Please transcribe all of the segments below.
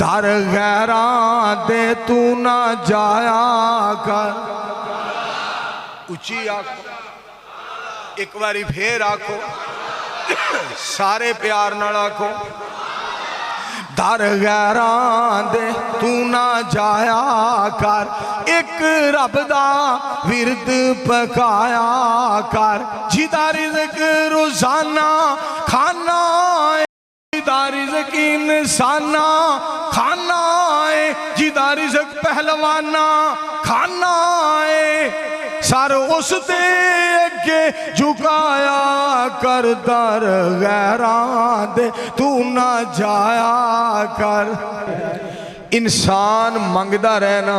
दर गैरां दे तू ना जाया कर। उची आखो, एक बारी फिर आखो, सारे प्यार नाल आखो। दर गैरां दे तू ना जाया कर, एक रब दा विरद पकाया कर। जिदा रिज़्क रोजाना खाना है, जिदा रिज़्क इंसाना खाना है, जिदा रिज़्क पहलवाना खाना है। सर उस ते अगे झुकाया कर, दर गैरां दे तू ना जाया कर। इंसान मंगदा रहना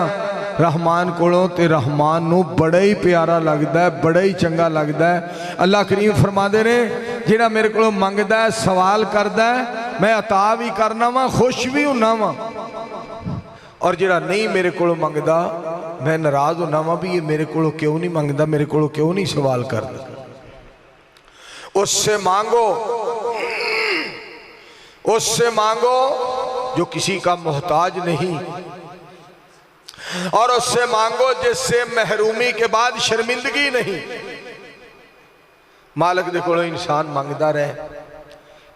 रहमान कोलों ते रहमान नू बड़ा ही प्यारा लगता है, बड़ा ही चंगा लगता है। अल्लाह करीम फरमाते ने जिहड़ा मेरे कोलों मंगदा है, सवाल करदा है, मैं अता भी करना वा, खुश भी होना वा। और जिहड़ा नहीं मेरे कोलों मंगदा, मैं नाराज होना वा भी ये मेरे कोलों क्यों नहीं मंगदा, मेरे कोलों क्यों नहीं सवाल करदा। उससे मांगो, उससे मांगो जो किसी का मोहताज नहीं, और उससे मांगो जिससे महरूमी के बाद शर्मिंदगी नहीं। मालिक दे कोलों इंसान मंगदा रहे,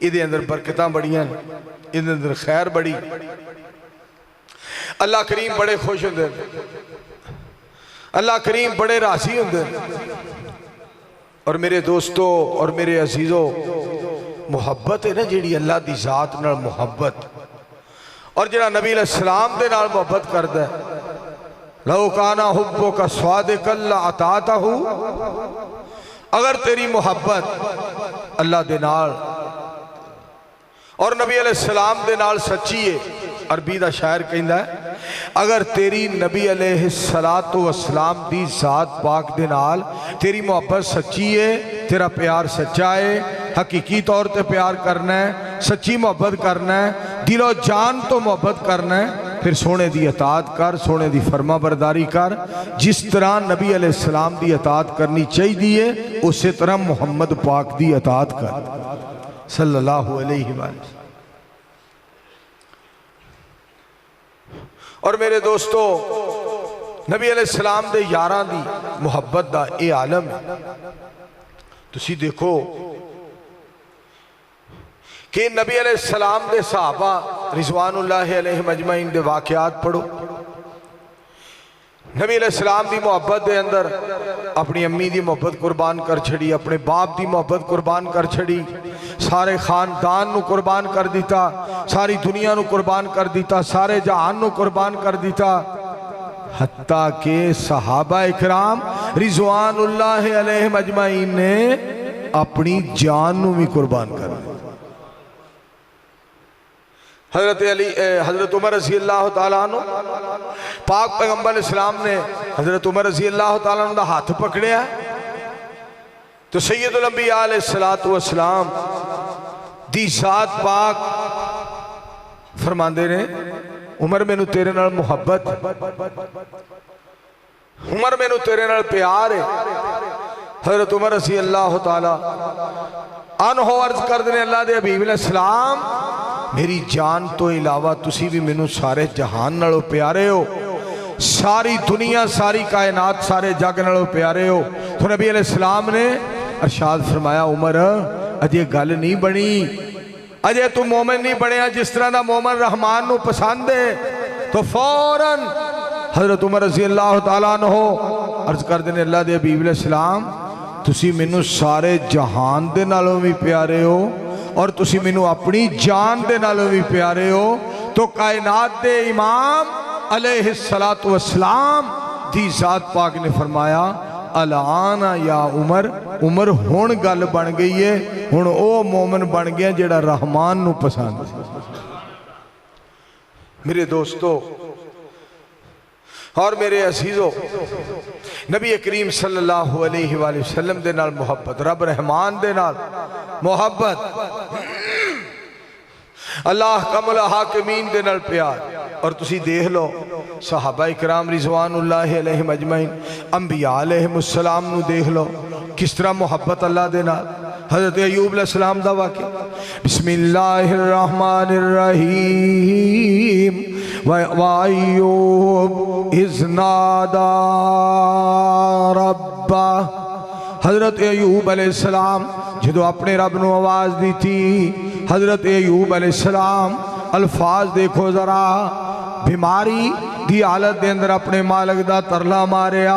इहदे अंदर बरकतां बड़ियां, इहदे अंदर खैर बड़ी। अल्लाह करीम बड़े खुश होंदे, अल्लाह करीम बड़े राजी होंदे। और मेरे दोस्तों और मेरे अजीजों, मुहब्बत है ना जिहड़ी अल्लाह दी जात नाल मुहब्बत, और जिहड़ा नबी अलैहिस्सलाम दे नाल मुहब्बत करदा है, लौ काना हुब्बुका स्वादिकन लअतातहु, अगर तेरी मुहब्बत अल्लाह दे नाल और नबी अलैहिस्सलाम दे नाल सच्ची है, अरबी दा शायर कहंदा है, अगर तेरी नबी अलैहिस्सलातु वस्सलाम दी जात पाक दे नाल तेरी मुहब्बत सच्ची है, तेरा प्यार सच्चा है, हकीकी तौर पे प्यार करना है, सच्ची मोहब्बत करना है, दिलो जान तो मोहब्बत करना है, फिर सोने दी अतात कर, सोने दी फरमा बरदारी कर। जिस तरह नबी अलैहिस्सलाम दी अतात करनी चाहिए उसी तरह मुहम्मद पाक दी अतात कर सल्लल्लाहु अलैहि वसल्लम। और मेरे दोस्तों, नबी अलैहिस्सलाम दे यारां दी मुहब्बत दा ये आलम है। तुसी देखो कि नबी अलैहिस्सलाम दे सहाबा रिज़वानुल्लाहि अलैहिम अजमईन दे वाक़यात पढ़ो। नबी अलैहिस्सलाम दी मुहब्बत दे अंदर अपनी अम्मी दी मुहब्बत कुर्बान कर छड़ी, अपने बाप दी मुहब्बत कुर्बान कर छड़ी, सारे खानदान नू कुर्बान कर दिता, सारी दुनिया नू कुर्बान कर दिता, सारे जहान नू कुर्बान कर दिता। हत्ता के सहाबा इकराम रिज़वानुल्लाहि अलैहिम अजमईन ने अपनी जान नू भी कुर्बान कर दिया। हजरत उमर रज़ी अल्लाह तआला अन्हु, पाक पैगंबर इस्लाम ने हजरत उमर रज़ी अल्लाह तआला अन्हु दा हाथ पकड़िया तो सैयदुल अंबिया अलैहिस्सलातु वस्सलाम दी जात पाक फरमांदे ने, उमर मैनू तेरे नाल मुहब्बत, उमर मैनू तेरे नाल प्यार है। हजरत उमर रज़ी अल्लाह तआला अन्हु अर्ज करदे ने, अल्लाह दे हबीब अलैहिस्सलाम मेरी जान तो इलावा तुसी भी मैनू सारे जहान नालों प्यारे हो, सारी दुनिया सारी कायनात सारे जग नालों प्यारे हो। तो नबी अलैहिस्सलाम ने अरशाद फरमाया, उमर अजे गल नहीं बनी, अजे तू मोमिन नहीं बनया जिस तरह का मोमिन रहमान नू पसंद है। तो फौरन हजरत उमर रज़ी अल्लाह तआला अन्हु अर्ज करदे ने, अल्लाह दे हबीब अलैहिस्सलाम तुसी मैनू सारे जहान दे नालों भी प्यारे हो और तुसी मैनू अपनी जान दे नालों भी प्यारे हो। तो कायनात दे इमाम अलैहिस्सलातु वस्सलाम दी जात पाक ने फरमाया, अलाना या उमर, उमर हुण गल बन गई है, हुण ओ मोमिन बन गया जेड़ा रहमान नू पसंद। मेरे दोस्तों और मेरे अजीजों, नबी करीम सल्लल्लाहु अलैहि वसल्लम दे नाल मुहब्बत, रब रहमान दे नाल मुहब्बत, अल्लाह कमल हाकिमीन दे नाल प्यार। और तुसी देख लो सहाबा इकराम रिज़वानुल्लाहि अलैहिम अजमईन, अंबिया अलैहिमुस्सलाम नू देख लो किस तरह मुहब्बत अल्लाह दे नाल। हज़रत अयूब अलैहिस्सलाम दा वाक़या। बिस्मिल्लाहिर्रहमानिर्रहीम व अय्यूब इज़ नादा रब्बा। हज़रत अयूब अलैहिस्सलाम जो अपने रब नू आवाज़ दी थी। हज़रत अयूब अलैहिस्सलाम अल्फाज देखो ज़रा, बीमारी दी हालत दे अंदर अपने मालिक दा तरला मारिया,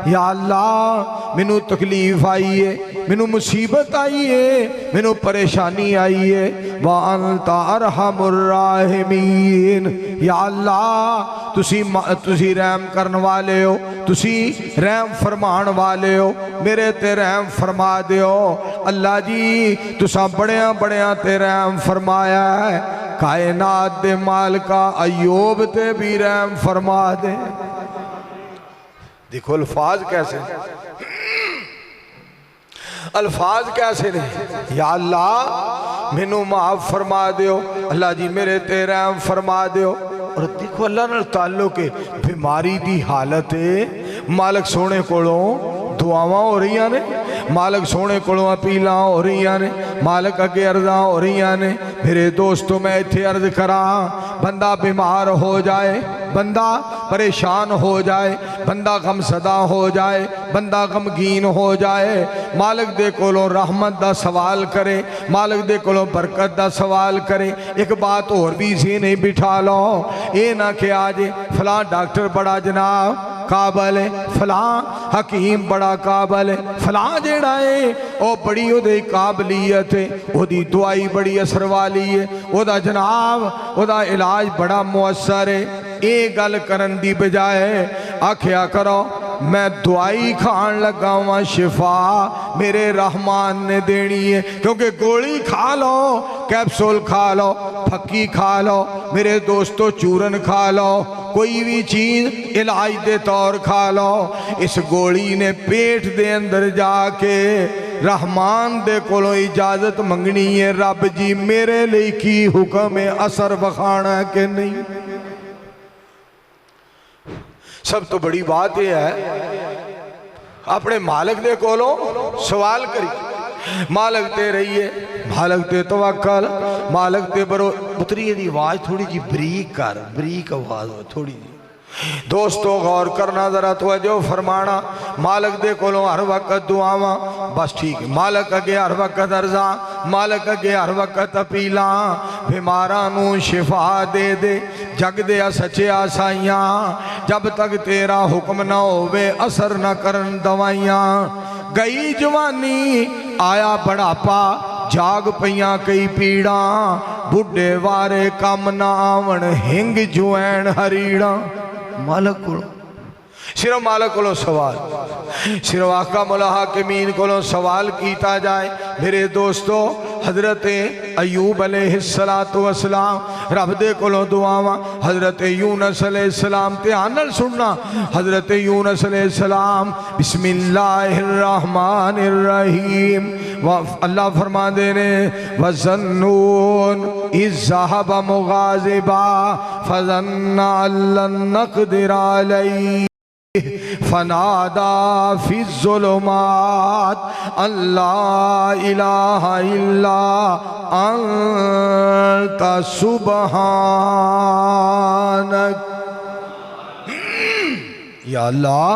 या अल्लाह मैनू तकलीफ आई है, मैनू मुसीबत आई है, मैनू परेशानी आई है। व अंता अरहमुर राहिमीन, या अल्लाह तुसी रहम करने वाले हो, तुसी रहम फरमान वाले हो, मेरे ते रहम फरमा दियो। अल्लाह जी तुसा बड़िया बड़िया ते रहम फरमाया है, कायनात दे मालिका अयूब ते भी रहम फरमा दे। देखो अल्फाज कैसे, अल्फाज कैसे ने, या अल्लाह मैनू माफ फरमा दियो, अल्लाह जी मेरे ते रहम फरमा दियो। और देखो अल्लाह नाल ताल्लुक है, बीमारी दी हालत है, मालिक सोने कोलों दुआवां हो रही ने, मालिक सोने कोलों अपीलां हो रही ने, मालिक अगे अर्ज़ां हो रही ने। मेरे दोस्तों मैं इत्थे अर्ज करा, बंदा बीमार हो जाए, बंदा परेशान हो जाए, बंदा गमसदा हो जाए, बंदा गमगीन हो जाए, मालिक दे कोलों रहमत दा सवाल करे, मालिक दे कोलों बरकत दा सवाल करे। एक बात और भी सी नहीं बिठा लो, ये ना कि आज फलां डॉक्टर बड़ा जनाब काबल है, फलां हकीम बड़ा काबल है, फलां जेड़ा है वो बड़ी उहदी काबलियत है, उहदी दवाई बड़ी असर वाली है, उहदा जनाब उहदा इलाज बड़ा मुअस्सर है। ये गल करन दी बजाय आख्या करो मैं दवाई खान लगा वां, शिफा मेरे रहमान ने देनी है। क्योंकि गोली खा लो, कैप्सूल खा लो, फक्की खा लो, मेरे दोस्तों चूरन खा लो, कोई भी चीज इलाज दे तौर खा लो, इस गोली ने पेट दे अंदर जाके रहमान दे कोलों इजाजत मंगनी है, रब जी मेरे लिए की हुक्म है, असर वखाना है कि नहीं। सब तो बड़ी बात यह है अपने मालिक दे कोलों सवाल करी, मालिक ते रहिए, मालिक ते तवक्कल, मालिक ते बरो। पुत्री दी आवाज थोड़ी जी बरीक कर, बरीक आवाज हो थोड़ी जी। दोस्तों गौर करना जरा, तवज्जो फरमाना, मालिक दे कोलों हर वक्त दुआवां, बस ठीक है, मालिक अगे हर वक्त अर्जा, मालिक अगे हर वक्त अपीला, बीमारां नूं शिफा दे दे, जग दे सच्चिया साइयां, जब तक तेरा हुक्म ना होवे असर न करन दवाइयां। गई जवानी आया बढ़ापा, जाग पईयां कई पीड़ा, बुढ़े वारे कम ना आवन, हिंग जुएन हरीड़ा। मालिक को सिर्फ मालिक को सवाल, सिर्फ आका मौला हाकिमीन को सवाल किया जाए। मेरे दोस्तों हजरत अयूब अलैहिस्सलातु वस्सलाम रब दे कोलों दुआवां, हजरत यूनुस अलैहिस्सलाम ध्यान नाल सुनना, हजरत यूनुस अलैहिस्सलाम बिस्मिल्लाहिर रहमानिर रहीम, अल्लाह फरमाते ने वज़न्नून इज़ ज़हबा मुग़ाज़िबा फ़ज़न्ना अल्लन नक़दिर अलैहि फनादा फ़िज़्ज़ुलुमात अल्ला इलाहा इल्ला अंता सुब्हानक। या अल्लाह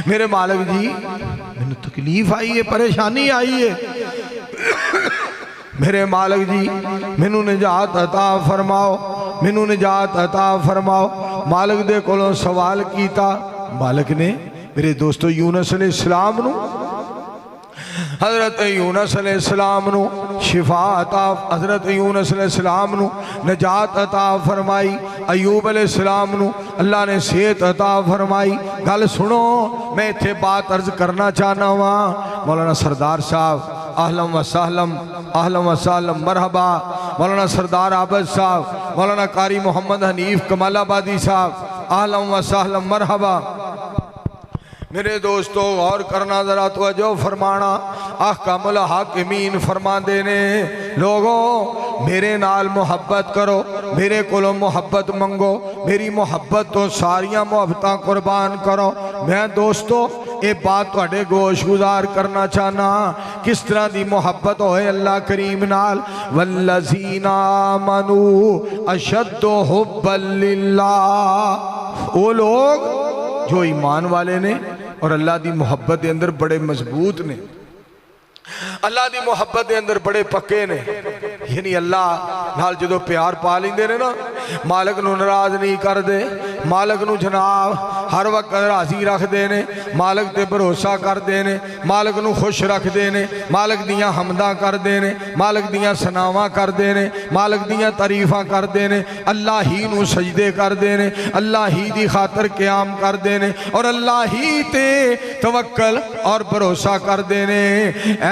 मेरे मालिक जी मैंने तकलीफ आई है, परेशानी आई है, मेरे मालिक जी मैनू निजात अता फरमाओ, मैनू निजात अता फरमाओ। मालिक दे कोलों सवाल किया, मालिक ने मेरे दोस्तों यूनुस अलैहिस्सलाम नू, हजरत यूनुस अलैहिस्सलाम नू शिफा अता, हजरत यूनुस अलैहिस्सलाम नू निजात अता फरमाई, अयूब अलैहिस्सलाम नू अल्लाह ने सेहत अता फरमाई। गल सुनो, मैं इत्थे बात अर्ज करना चाहना वा, मौलाना सरदार साहब आहलम व सहलम, आहलम व सहलम मरहबा, मौलाना सरदार आबद साहब, मौलाना कारी मोहम्मद हनीफ कमालाबादी साहब, आहलम व सहलम मरहबा। मेरे दोस्तों गौर करना जरा, तवज्जो फरमाना, अहकामुल हाकिमीन फरमाते ने लोगों मेरे नाल मुहब्बत करो, मेरे कोलों मुहब्बत मंगो, मेरी मुहब्बत तो सारियां मुहब्बतां कुर्बान करो। मैं दोस्तों ये बात तुहाडे गोश गुजार करना चाहना किस तरह की मुहब्बत होए अल्लाह करीम नाल। वल्लज़ीना आमनू अशद्दु हुब्बन लिल्लाह, वो लोग जो ईमान वाले ने और अल्लाह की मुहब्बत के अंदर बड़े मजबूत ने, अल्लाह की मुहब्बत के अंदर बड़े पक्के ने। यानी अल्लाह नाल जो प्यार पा लेंदे ने ना, मालिक नूं नाराज नहीं करते, मालिक नूं जनाब हर वक्त राजी रखते ने, मालिक ते भरोसा करते ने, मालिक नूं खुश रखते ने, मालिक दियां हमदां करते ने, मालिक दियां सनावां करते ने, मालिक दियां तारीफां करते ने, अल्लाह ही नूं सजदे करते ने, अल्लाह ही दी खातर क़याम करते ने और अल्लाह ही ते तवक्कल और भरोसा करते ने।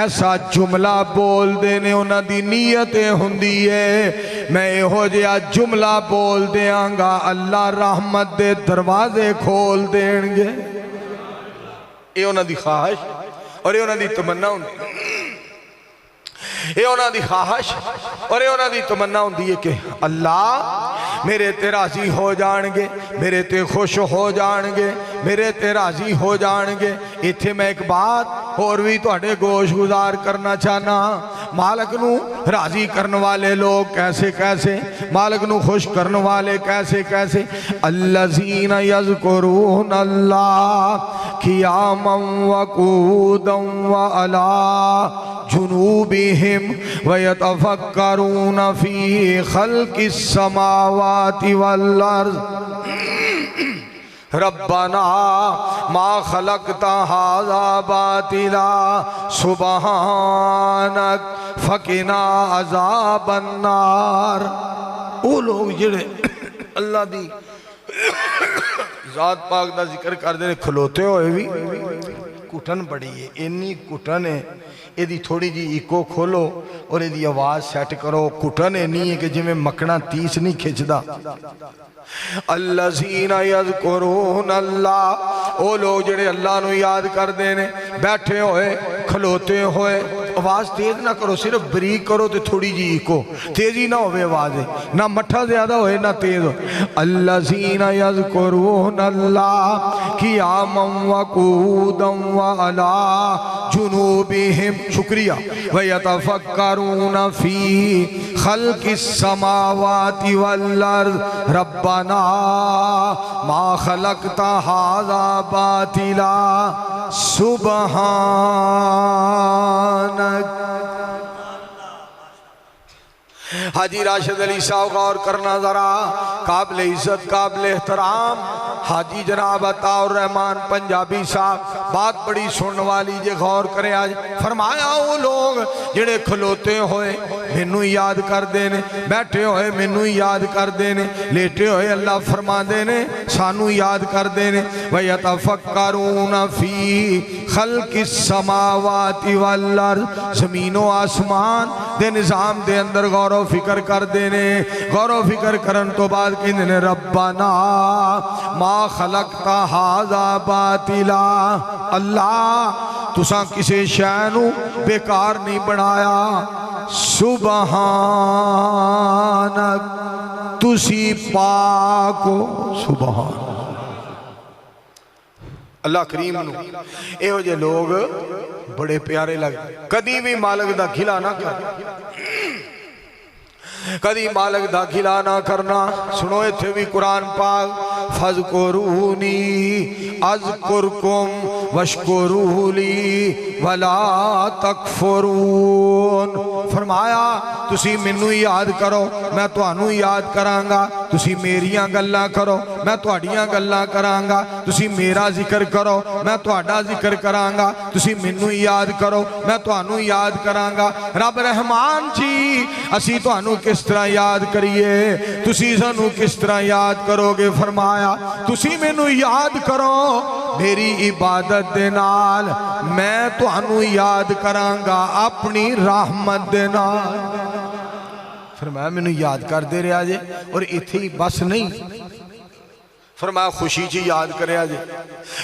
ऐसा जुमला बोलते ने, उन्हां दी नीयत हुंदी है मैं इहो जिहा जुमला बोल देंगा अल्लाह रहमत दे दरवाजे खोल देंगे। ये उन्हां दी ख्वाहिश और ये उन्हां दी तमन्ना हुंदी, ये उन्हां दी ख्वाहिश और ये उन्हां दी तमन्ना हुंदी है कि अल्लाह मेरे ते राजी हो जाएंगे, मेरे ते खुश हो जाएंगे, मेरे ते राजी हो जाएंगे। इत्थे मैं एक बात होर भी तुहाडे गोश गुजार करना चाहना, मालिक नूं राजी करने वाले लोग कैसे कैसे, मालिक नूं खुश करने वाले कैसे कैसे। अल्लज़ीना यज़कुरून अल्लाह क़ियामन व क़ूदन व अला जुनूबिहिम व यतफक्करून फ़ी ख़ल्क़िस समावाति वल अर्ज़ रब्बना मा खलक़ता हाज़ा बातिला सुबहानक फ़क़िना अज़ाबन नार। वो लोग जिहड़े अल्लाह दी ज़ात पाक दा जिक्र करते हैं खलोते हुए भी घुटन बड़ी है, इन्नी घुटन है, यदि थोड़ी जी इको खोलो और यदि आवाज़ सैट करो, घुटन इन्नी है कि जिमें मकना तीस नहीं खिंचता। अल्लज़ीना यज़कुरून अल्लाह, वो लोग जिहड़े अल्लाह नूं याद करते हैं बैठे हुए खलोते हुए। आवाज़ तेज ना करो, सिर्फ बरीक करो तो थोड़ी जी इको, तेजी ना होवे आवाज़, ना मठा ज़्यादा होए ना तेज हो। अल्लज़ीना यज़कुरून अल्लाह क़ियामन व क़ूदन व अला जुनूबिहिम, शुक्रिया, व यतफक्करून फ़ी ख़ल्क़िस समावाति वल अर्ज़ रब्बना मा खलक़ता हाज़ा बातिला सुबहानक। हाजी राशिद अली साहब गौर करना ज़रा, काबिल इज़्ज़त काबिल एहतराम हाजी जनाब अताउर रहमान पंजाबी साहब, बात बड़ी सुनने वाली जे गौर करें। आज फरमाया वो लोग जिहड़े खलोते हुए मैनू याद करते ने, बैठे हुए मैनू याद करते ने, लेटे हुए अल्लाह फरमाते ने सानू याद करते ने। व यतफक्करून फ़ी ख़ल्क़िस समावाति वल अर्ज़, ज़मीनो आसमान दे निज़ाम दे अंदर गौर फिक्र करते ने। गौर फिक्र करन तो बाद कहते ने रब्बना मा खलक़ता हाज़ा बातिला, अल्लाह तुसां किसी शै नूं बेकार नहीं बनाया, सुबहानक तुसी पाक हो। सुबहान अल्लाह करीम नूं इहो जे लोग बड़े प्यारे लगदे। कदी भी मालिक दा खिला ना कर, कदी मालिक दा खिला ना करना। सुनो इत्थे भी कुरान पाक, फज़कुरूनी अज़कुरकुम वशकुरूली वला तकफुरून। फरमाया तुसी मैनू याद करो मैं तुहानू याद करांगा, तुसी मेरियां गल्लां करो मैं तुहाडियां गल्लां करांगा, तुसी मेरा जिक्र करो मैं तुहाडा जिक्र करांगा, तुसी मैनू याद करो मैं तुहानू याद करांगा। रब रहमान जी असी तुहानू किस तरह याद करिए, तुसी सानू किस तरह याद करोगे। फरमाया तुसी मैनू याद करो मेरी इबादत दे नाल, मैं तुहानू याद करांगा अपनी रहमत दे नाल। फरमाया मैनू याद करते रहा जे, और इत्थे ही बस नहीं, फरमाया खुशी च याद करे जे,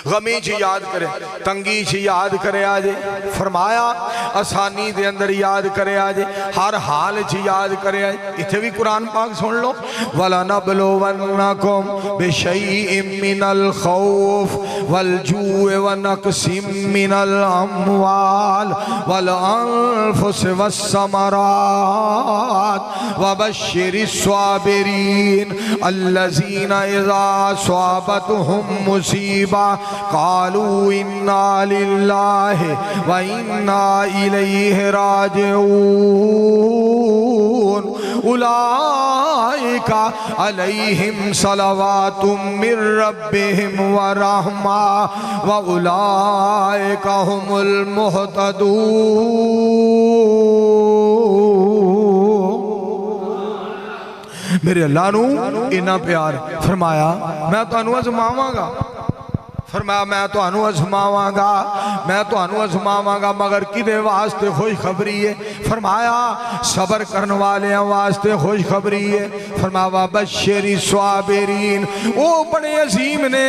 गमी च याद करे, तंगी च याद करे जे, फरमाया आसानी दे अंदर याद करे जे, हर हाल च याद करे। इत्थे भी कुरान पाक सुन लो, वला नबलुवन्नकुम बिशैइन मिनल खौफ वल जूअ व नक्सिम मिनल अम्वाल वल अनफुस वस समरात व बश्शिरिस साबिरीन अल्लज़ीना इज़ा स्वाबतहुम मुसीबा कालू इन्ना लिल्लाहि व इन्ना इलैहि राजिऊन उलाइका अलैहिम सलवातुम मिर रब्बिहिम व रहमा व उलाइका हुमुल मुहतदून। मेरे अल्लाह नू इन्ना प्यार, फरमाया मैं तुहानू आजमावांगा, फरमाया मैं तुहानू आजमावांगा, मैं तुहानू आजमावांगा, मगर किदे वास्ते खुशखबरी है? फरमाया सबर करने वाले वास्ते खुशखबरी है। फरमाया बश्शिरिस साबिरीन, वो बड़े अजीम ने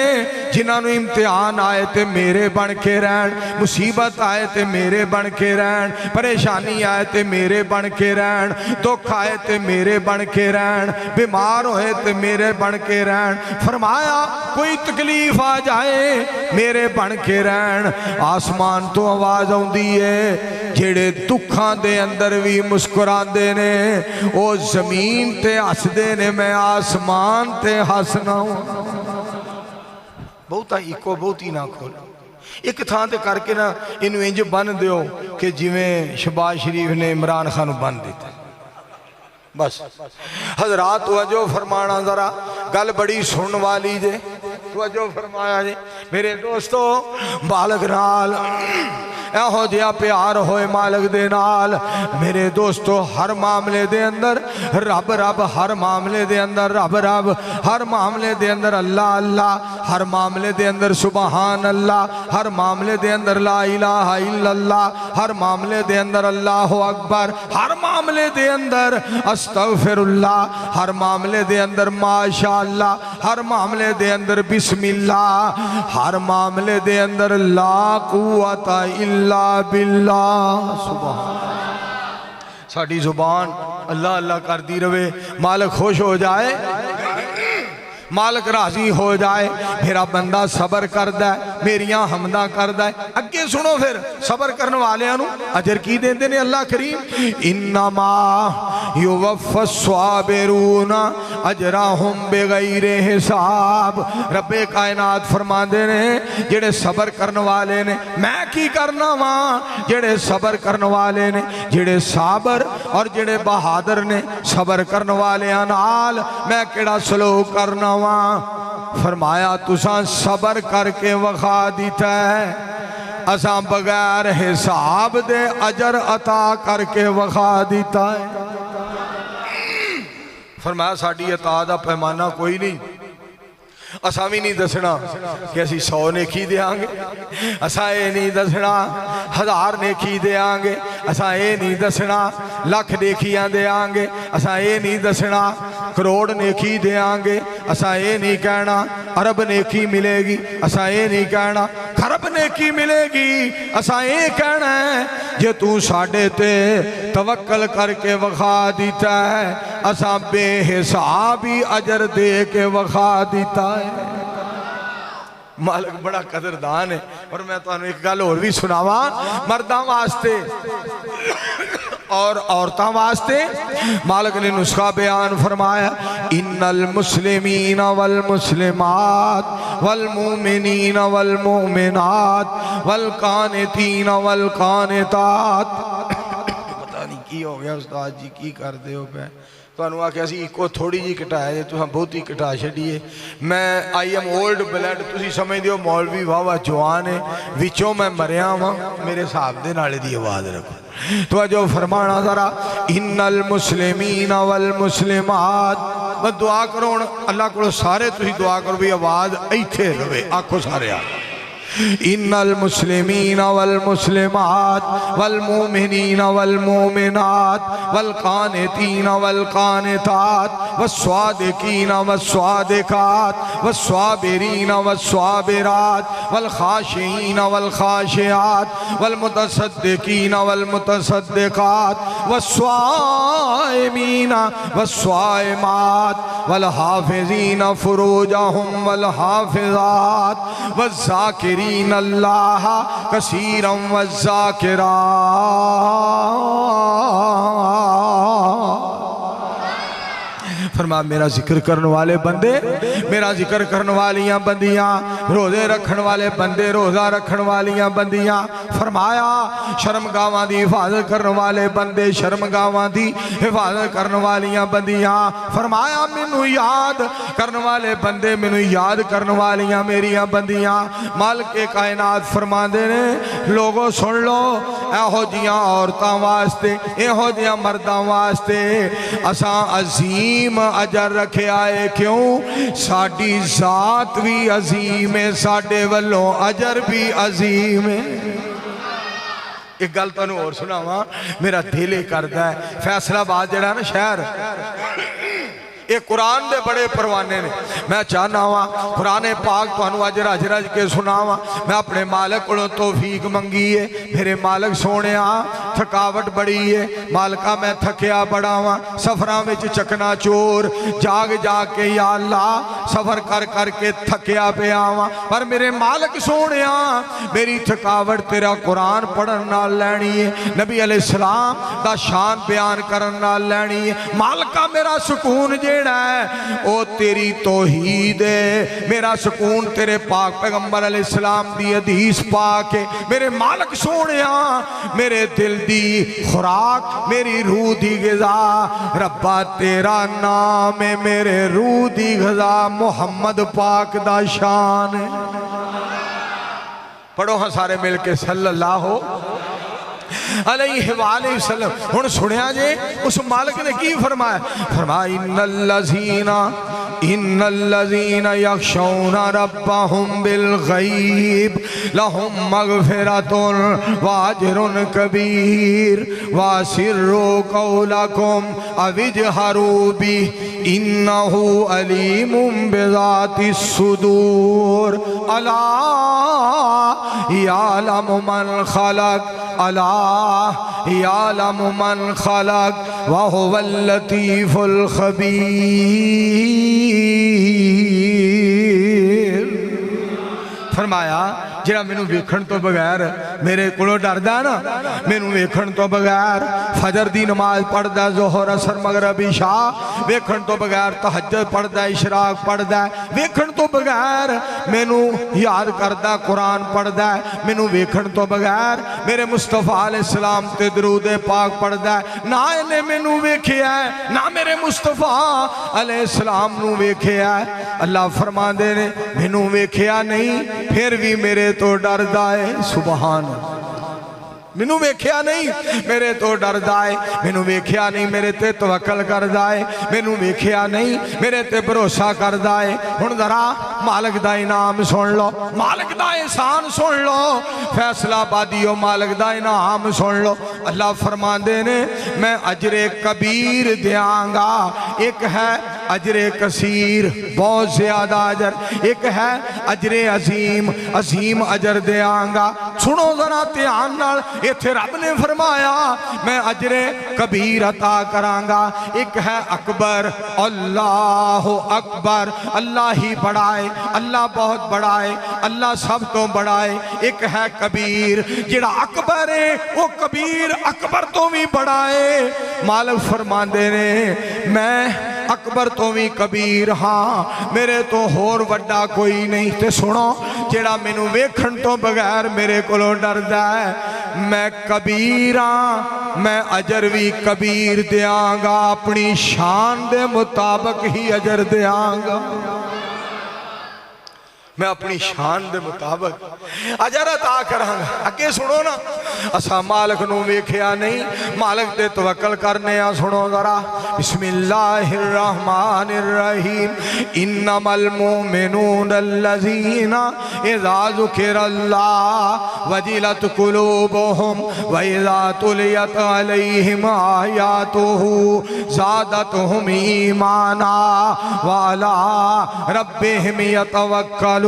जिन्होंने इम्तिहान आए तो मेरे बन के रहन, मुसीबत आए तो मेरे बन के रहन, परेशानी आए तो मेरे बन के रहन, दुख आए तो मेरे बन के रहन, बीमार होए तो मेरे बन के रहन। फरमाया कोई तकलीफ आ जाए मेरे बन के रहन। आसमान तो आवाज आउंदी है, जेड़े दुखां दे अंदर भी मुस्कुरांदे ने, ओ जमीन ते हसदे ने, मैं आसमान ते हसना। बहुता इको बहुती ना खोल, एक थां ते करके ना इनू इंज बन दियो कि जिवें शहबाज शरीफ ने इमरान खान बन दिता। बस हजरात तवज्जो फरमाना, जरा गल बड़ी सुनने वाली जे, तवज्जो फरमाया जे मेरे दोस्तों। मालक नाल एहो जिहा प्यार होए मालक दे नाल, मेरे दोस्तों हर मामले दे अंदर रब रब, हर मामले दे अंदर रब रब, हर मामले दे अंदर अल्लाह अल्लाह, हर मामले दे अंदर सुबहान अल्लाह, हर मामले दे अंदर ला इलाहा इल्लल्लाह, हर मामले दे अंदर अल्लाहु अकबर, हर मामले दे अंदर अस्तगफिरुल्लाह, हर मामले दे अंदर माशाअल्लाह, हर मामले दे अंदर बिस्मिल्लाह, हर मामले दे अंदर ला कुव्वता इल्ला बिल्लाह। सुभान साड़ी जुबान अल्लाह अल्लाह करती रहे, मालिक खुश हो जाए, मालिक राजी हो जाए, मेरा बंदा सबर करदा है, मेरिया हमदा करदा है। अगे सुनो फिर सबर करने वाले अजर की देंदे ने अल्लाह करीम, इन्नमा युवफ़्फ़स स्वाबिरूना अजरहुम बिगैरि हिसाब। रब्बे कायनात फरमांदे ने जेड़े सबर करने वाले ने, मैं की करना वा, जेड़े सबर करने वाले ने, जेड़े साबर और जेड़े बहादुर ने, सबर करने वाले नाल मैं केड़ा सलूक करना। फरमाया तुसा सबर करके वखा दिता है, असा बगैर हिसाब दे अजर अता करके वखा दिता है। फरमाया साड़ी अता दा पैमाना कोई नहीं, असा भी नहीं दसना कि असी 100 नेकी देंगे, असा ये नहीं दसना 1000 नेकी देंगे, असा ये नहीं दसना लख नेकियां देंगे, असा ये नहीं दसना करोड़ नेकी देंगे, असा ये नहीं कहना अरब नेकी मिलेगी, असा ये नहीं कहना खरब नेकी मिलेगी, असा ये कहना है जे तू साडे ते तवक्कल करके वखा दिता है, असा बेहिसाब ही अजर दे के वखा दिता है। मालिक बड़ा कदरदान है। और मैं तुहानू एक गल होर भी सुनावा, मर्दां वास्ते और औरतां वास्ते मालिक ने नुस्खा बयान फरमाया, इन्नल मुस्लिमीन वल मुस्लिमात वल मुमिनीन वल मुमिनात वल कानितीन वल कानितात। पता नहीं की हो गया उस्ताद जी, की करते हो पे तुहानू आख्या सी इको थोड़ी जी घटाया जे, तुहां बहुती घटा छड्डी है। मैं आई एम ओल्ड ब्लड, तुसीं समझदे हो मौलवी वाह जवान है, विचों मैं मरिया वां, मेरे हिसाब दे नाल दी आवाज़ रखो। तो जो फरमाना जरा, इन्नल मुस्लिमीन वल मुस्लिमात। मैं दुआ करो अल्लाह को सारे, तुसीं दुआ करो भी आवाज़ इत्थे रहे, आखो सारे आ इन्नल मुस्लिमीन वल मुस्लिमात वल मोमिनीन वल मोमिनात वल कानितीन वल कानितात वस्वादिकीन वस्वादिकात वस्वाबिरीन वस्वाबिरात वल खाशिईन वल खाशियात वल मुतसद्दिकीन वल मुतसद्दिकात वस्वाइमीन वस्वाइमात वल हाफिजीन फुरूजहुम वल हाफिजात वज़ाकिरीन अल्लाह कसीरम वज़ाकिरात। फरमा मेरा जिक्र करने वाले बंदे, मेरा जिक्र करने वालियां बंदियां, रोजे रखने वाले बंदे, रोजा रखने वालियां बंदियां। फरमाया शर्मगावां दी हिफाजत करने वाले बंदे, शर्मगावां दी हिफाजत करने वालियां बंदियां। फरमाया मैनू याद करने वाले बंदे, मैनू याद करने वालियां मेरियां बंदियां। मालिक कायनात फरमांदे ने लोगो सुन लो, एहो जियां औरतां वास्ते, एहो जियां मर्दां वास्ते असां अजीम अजर रखे आए। क्यों? साडी जात भी अजीम है, साडे वल्लों अजर भी अजीम है। एक गल तुहानू होर सुनावां, मेरा दिल ही करदा है फैसलाबाद जिहड़ा ना शहर, ये कुरान दे बड़े परवाने ने। मैं चाहना वा कुरान पाक तुहानू अज रज रज के सुनावा। मैं अपने मालिक कोलों तौफीक मंगी है। मेरे मालिक सोने थकावट बड़ी है, मालिका मैं थकिया बड़ा वा, सफरां विच चकना चोर जाग जाग के या अल्लाह सफर कर कर के थकिया पिया वा। पर मेरे मालिक सोने मेरी थकावट तेरा कुरान पढ़न नाल लैनी है, नबी अलैहिस्सलाम दा शान बयान करन नाल लैनी है। मालिका मेरा सुकून जेड़ा है ओ तेरी तौहीद है, मेरा सुकून तेरे पाक पैगंबर अलैहिस्सलाम दी हदीस पाक है। मेरे मालिक सोने मेरे दिल दी खुराक, मेरी रूह दी ग़िज़ा रब्बा तेरा नाम है, मेरे रूह दी ग़िज़ा मुहम्मद पाक दा शान है। पढ़ो हाँ सारे मिल के सल्लल्लाहु अलैहि वसल्लम। हुण सुनिया जे उस मालिक ने की फरमाया। फरमाया इन्नल्लज़ीना यख़शौना रब्बहुम बिल ग़ैब लहुम मग़फ़िरतुन व अज्रुन कबीर वअसिर्रू क़ौलकुम अविजहरू बिही इन्नहु अलीमुम बिज़ातिस सुदूर। अला यअलमु मन ख़लक़, अला यअलमु मन ख़लक़ व हुवल लतीफ़ुल ख़बीर। फरमाया जिहड़ा मैनू वेखण तो बगैर मेरे कोलों डरदा ना, मैनू वेखण तो बगैर फजर दी नमाज पढ़दा, ज़ोहर असर मगरब इशा वेखण तो बगैर तहज्जुद पढ़दा, इशराक पढ़दा, वेखण तो बगैर मैनू याद करदा, कुरान पढ़दा, मैनू वेखण तो बगैर मेरे मुस्तफा अलैहिस्सलाम ते दरूद पाक पढ़दा। ना इन्हें मैनू वेखिया ना मेरे मुस्तफा अलैहिस्सलाम नू वेखिया। अल्लाह फरमांदे ने मैनू वेखिया नहीं फिर भी मेरे तो डरदा है। सुभान, मैनू वेख्या नहीं मेरे तो डरदा है, मैनू वेख्या नहीं मेरे ते तवक्कल करदा है, मैनू वेख्या नहीं मेरे ते भरोसा करदा है। हुण जरा मालिक दा इनाम सुन लो, मालिक दा एहसान सुन लो, फैसलाबादियो मालिक दा इनाम सुन लो। अल्लाह फरमांदे ने मैं अजरे कबीर देंगा, एक है अजरे कसीर बहुत ज्यादा अजर, एक है अजरे अजीम अजीम अजर देंगा। सुनो जरा ध्यान नाल, इत्थे रब ने फरमाया मैं अजरे कबीर अता करांगा। एक है अकबर, अल्लाह अकबर, अल्लाह ही बड़ा है, अल्लाह बहुत बड़ा है, अल्लाह सब तो बड़ा है। एक है कबीर, जिहड़ा अकबर है वो कबीर अकबर तो भी बड़ा है। मालिक फरमांदे ने मैं अकबर तो भी कबीर हाँ, मेरे तो होर वड्डा कोई नहीं। ते सुनो जेड़ा मैनू वेखण तो बगैर मेरे कोलों डरदा है, मैं कबीर हाँ, मैं अजर भी कबीर देंगा, अपनी शान दे मुताबिक ही अजर देंगा। मैं अपनी शान दे मुताबिक अजर अता करांगा। अगे सुनो ना, असा मालिक नूं वेखिया नहीं, मालिक ते तवक्कल करने आ। सुनो जरा, बिस्मिल्लाहिर्रहमानिर्रहीम। इन्नमल मुमिनून अल्लज़ीना इज़ा ज़ुकिरल्लाह वजिलत कुलूबुहुम व इज़ा तुलियत अलैहिम आयातुहु ज़ादतहुम ईमाना व अला रब्बिहिम यतवक्कलून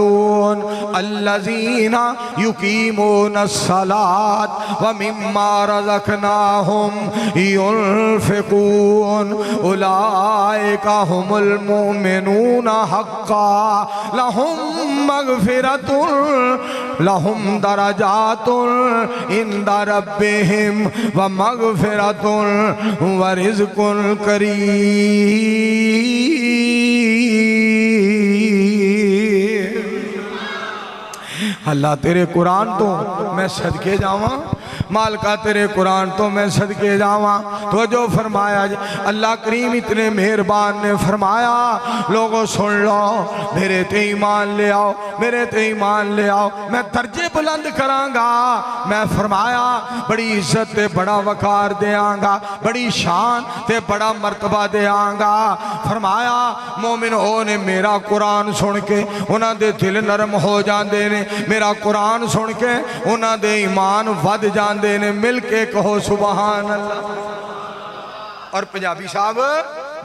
अल्लज़ीना युकीमूनस्सलात व मिम्मा रज़क़नाहुम युनफ़िक़ून उलाइका हुमुल मुमिनून हक़्क़ा लहुम मग़फ़िरतुन लहुम दरजातुन इंदा रब्बिहिम व मग़फ़िरतुन व रिज़्क़ुन करीम। अल्लाह तेरे कुरान तो मैं सदके जावा, मालका तेरे कुरान तो मैं सदके जावा। तो जो फरमाया अल्लाह करीम इतने मेहरबान ने फरमाया, लोगों सुन लो, मेरे ते ईमान ले आओ, मेरे ते ईमान ले आओ, मैं दर्जे बुलंद करांगा। मैं फरमाया बड़ी इज्जत ते बड़ा वकार देंगा, बड़ी शान ते बड़ा मर्तबा देंगा। फरमाया मोमिन हो ने मेरा कुरान सुन के उन्हां दे दिल नरम हो जाते ने, मेरा कुरान सुन के उन्हां दे ईमान वध जाते ने। मिल के कहो सुबहान अल्लाह। और पंजाबी साहब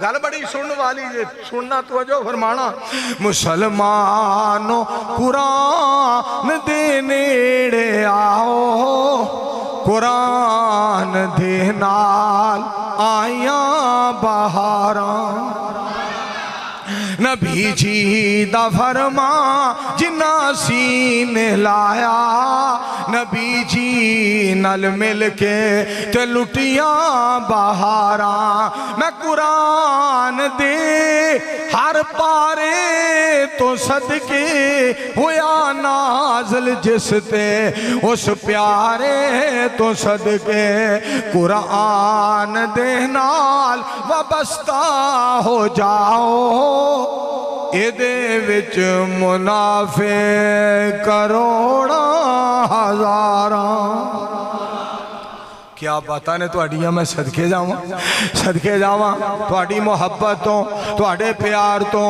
गल बड़ी सुनने वाली है, सुनना तवज्जो फरमाना। मुसलमानों कुरान दे नेड़े आओ, कुरान दे नाल आया बहारां। नबी जी दा फरमा जिन्ना सीने लाया, नबी जी नल मिल के ते लुटियां बहारा। मैं कुरान दे हर पारे तो सदके होया नाज़िल जिस ते उस प्यारे तो सदके कुरान दे नाल वाबस्ता हो जाओ। एदे विच मुनाफे करोड़ा हजारा। क्या पता ने तुहाडियां मैं सदके जावां, सदके जावां तुहाडी मुहब्बत तो, तुहाडे प्यार तो।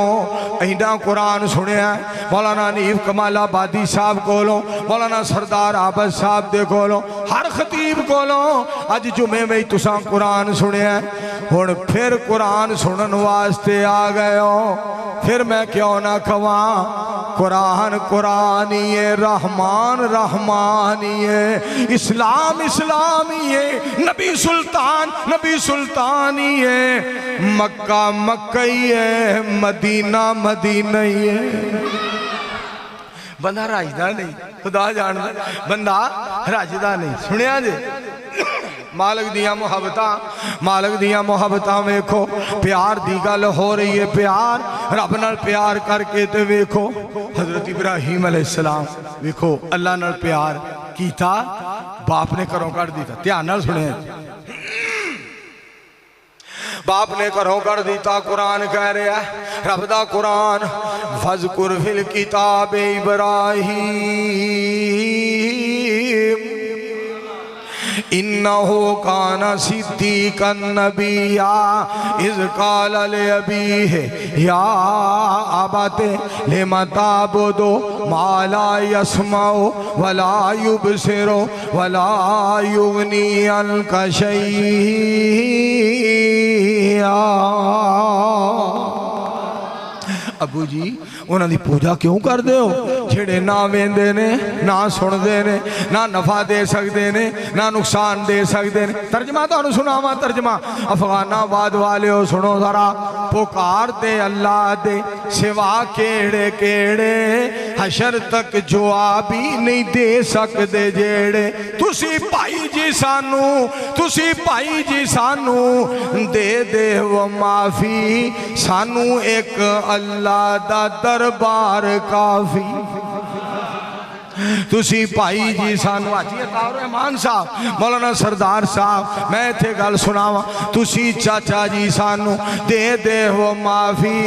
इन्ना कुरान सुनिया मौलाना हनीफ कमालाबादी साहब कोलों, मौलाना सरदार आबद साहब दे कोलों, हर खतीब कोलों अज जुमे में तुसां कुरान सुनिया। हुण फिर कुरान सुनन वास्ते आ गए हो, फिर मैं क्यों ना कवा कुरान कुरानिए, रहमान रहमानिए, इस्लाम इस्लामिए, नबी सुल्तान नबी सुल्तानिए, मक्का मक्कइए, मदीना मदीनइए। बंदा राजदा नहीं, खुदा जानदा बंदा राजदा नहीं। सुनिया जे मालिक दियां मुहब्बतां, मालिक दियां मुहब्बतां वेखो, प्यार दी गल हो रही है। प्यार रब नाल प्यार करके ते वेखो हजरत इब्राहिम अलैहिस्सलाम वेखो अल्लाह नाल प्यार कीता, बाप ने घरों कढ़ दिता। ध्यान नाल सुने, बाप ने घरों कढ़ दिता। कुरान कह रहा है, रब दा कुरान, फज़कुर फिल किताब इब्राहीम इन्नहु काना सिद्दीकन नबिया इज़ क़ाल ले अबीहि या अबते लिमा ताबुदु मा ला यस्मउ वला युबसिरु वला युगनी अन्का शैआ। अबू जी उन्होंने पूजा क्यों करते हो जेड़े ना वेंदे ने, ना सुनते ने, ना नफा दे सकते ने, ना नुकसान दे सकते ने। तर्जमा तो सुनावा, तर्जमा अफगानाबाद वाले हो सुनो जरा। पुकार दे अल्लाह दे सिवा केड़े केड़े, हशर तक जवाब ही नहीं दे सकते जेड़े। तुसी भाई जी सानू, तुसी भाई जी सानू दे दे वो माफी, सानू एक अल्लाह दा दरबार काफी। तुसी भाई जी सानू हाजी अताउर रहमान साहब मौलाना सरदार साहब मैं इत्थे गल सुनावा तुसी चाचा जी सानू दे वो माफ़ी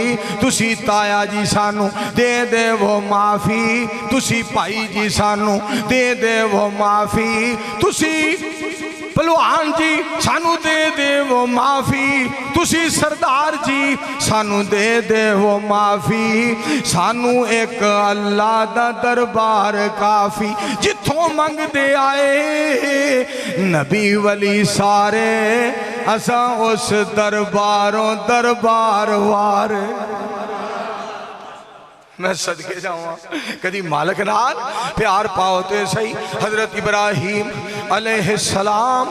तुसी ताया जी सानू दे वो माफ़ी तुसी भाई जी सानू दे वो माफ़ी तुसी पहलवान जी सानू दे वो माफ़ी तुसी सरदार जी सानू दे वो माफ़ी सानू एक अल्लाह दा दरबार काफ़ी जिथों मंगदे आए नबी वली सारे असा उस दरबारों दरबार वार मैं सदके जावा कदी मालिक नाल प्यार पाओ तो सही। हजरत इब्राहिम अलैहिस्सलाम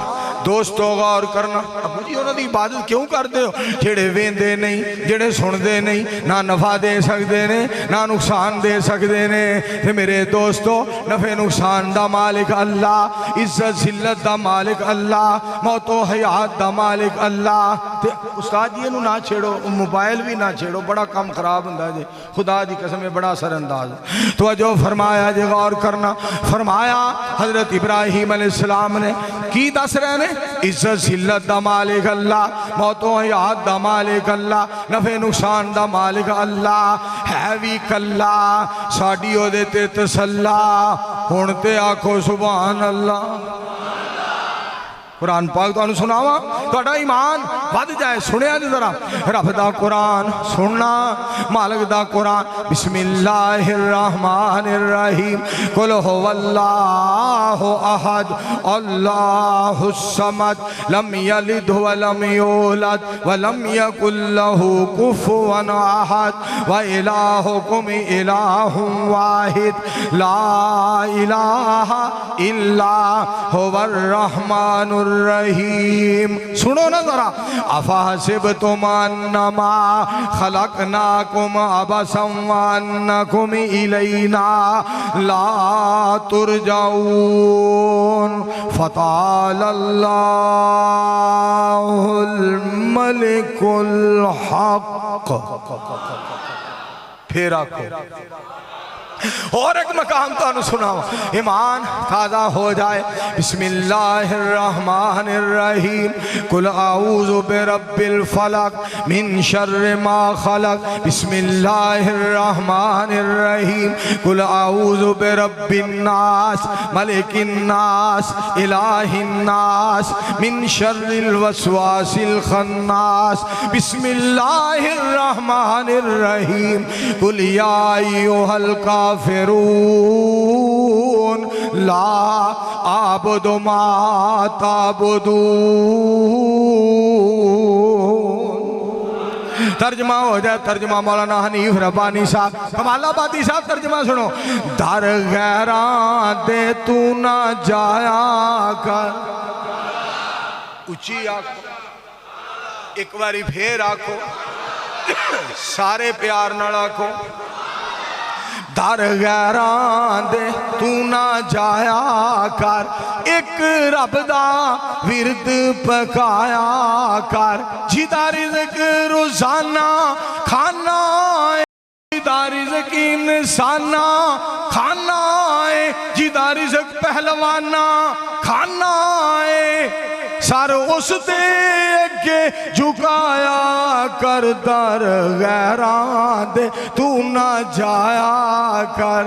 दोस्तों गौर करना अबू जी उन्होंने इबादत क्यों करते हो जेड़े वेंदे नहीं जेड़े सुनते नहीं ना नफा दे सकते ने ना नुकसान दे सकते ने ते मेरे दोस्तों नफे नुकसान दा मालिक अल्लाह इज्जत जिल्लत दा मालिक अल्लाह मौतो हयात दा मालिक अल्लाह ते उस्ताद जी इनू ना छेड़ो मोबाइल भी ना छेड़ो बड़ा काम खराब हुंदा जे खुदा दी कसम है बड़ा असरअंदाज तो जो फरमाया जे गौर करना फरमाया हजरत इब्राहिम अलैहिस्सलाम ने की दस रहे ने इज्जत जिल्लत दा मालिक अल्लाह मौतो हयात दा मालिक अल्लाह नफे नुकसान दा मालिक अल्लाह है भी कल्ला साडी ओदे ते तसल्ला हुण ते आखो सुभान अल्लाह। कुरान पाक तुहानू सुनावा तुहाडा ईमान वध जाए सुनिया जी जरा रब दा कुरान सुनना मालिक दा कुरान बिस्मिल्लाहिर रहमानिर रहीम कुल हुवल्लाहु अहद अल्लाहुस समद लम यलिद व लम यूलद व लम यकुल लहू कुफुवन अहद व इलाहुकुम इलाहुम वाहिद ला इलाहा इल्ला हुवर रहमानुर रहीम। सुनो ना जरा अफासिब तुम अन्नमा खलकनाकुम अबसम व अन्नकुम इलैना ला तुरजाऊन फतालल्लाहुल मलिकुल हक। फिर आखो और एक मकाम तो सुनाओ ईमान ताज़ा हो जाए बिस्मिल्लाहिर रहमानिर रहीम कुल आऊज़ु बिरब्बिल फलक मिन शर्रि मा खलक बिस्मिल्लाहिर रहमानिर रहीम कुल आऊज़ु बिरब्बिन नास मलिकिन नास इलाहिन नास मिन शर्रिल वसवासिल खन्नास बिस्मिल्लाहिर रहमानिर रहीम कुल या अय्युहल काफिरून ला आबुदु मा ताबुदून। तर्जमा हो जाए तर्जमा मौलाना हनीफ रब्बानी साहब कमालाबादी साहब तर्जमा सुनो दर गैरां दे तू ना जाया कर उची आखो एक बारी फिर आखो सारे प्यार नाल आखो दर गैरां दे तू ना जाया कर एक रब दा विरद पकाया कर जिदा रिज़्क रोजाना खाना जिदा रिज़्क इंसाना खाना है जिदा रिज़्क पहलवाना खाना है सर उस ते अगे झुकाया कर दर गैरां दे तू ना जाया कर।